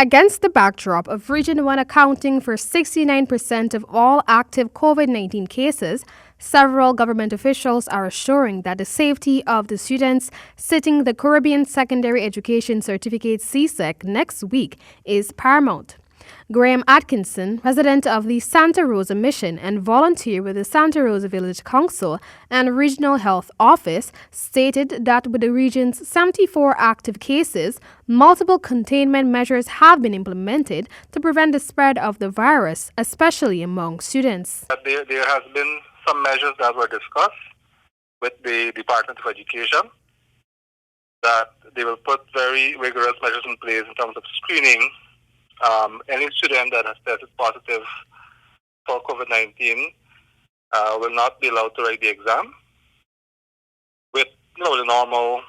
Against the backdrop of Region 1 accounting for 69% of all active COVID-19 cases, several government officials are assuring that the safety of the students sitting the Caribbean Secondary Education Certificate CSEC next week is paramount. Graham Atkinson, resident of the Santa Rosa Mission and volunteer with the Santa Rosa Village Council and Regional Health Office, stated that with the region's 74 active cases, multiple containment measures have been implemented to prevent the spread of the virus, especially among students. There has been some measures that were discussed with the Department of Education, that they will put very rigorous measures in place in terms of screening any student that has tested positive for COVID-19 will not be allowed to write the exam with the normal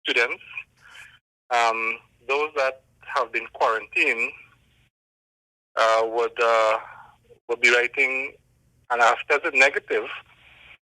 students. Those that have been quarantined would be writing, and have tested negative,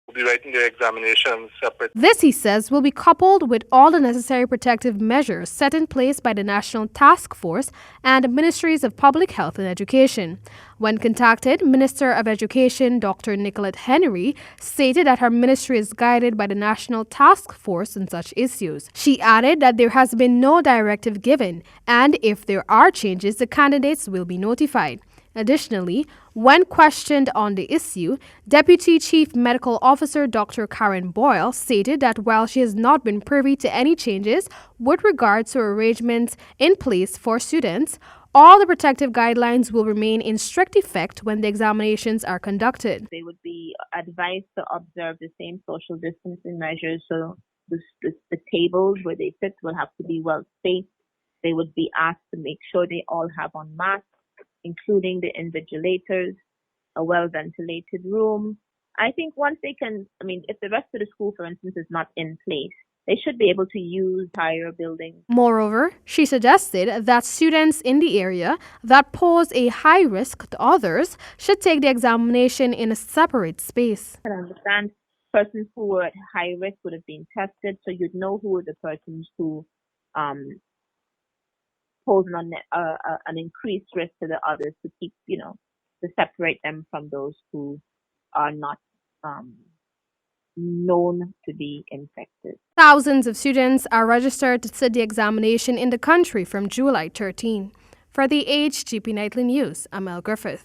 will be writing their examinations separate. This, he says, will be coupled with all the necessary protective measures set in place by the National Task Force and the Ministries of Public Health and Education. When contacted, Minister of Education Dr. Nicolette Henry stated that her ministry is guided by the National Task Force on such issues. She added that there has been no directive given, and if there are changes, the candidates will be notified. Additionally, when questioned on the issue, Deputy Chief Medical Officer Dr. Karen Boyle stated that while she has not been privy to any changes with regard to arrangements in place for students, all the protective guidelines will remain in strict effect when the examinations are conducted. They would be advised to observe the same social distancing measures, so the tables where they sit will have to be well spaced. They would be asked to make sure they all have on masks, including the invigilators, a well-ventilated room. I think once they can, if the rest of the school, for instance, is not in place, they should be able to use higher buildings. Moreover, she suggested that students in the area that pose a high risk to others should take the examination in a separate space. I understand persons who were at high risk would have been tested, so you'd know who were the persons who pose an increased risk to the others, to keep, to separate them from those who are not known to be infected. Thousands of students are registered to sit the examination in the country from July 13. For the HGP Nightly News, I'm Elle Griffith.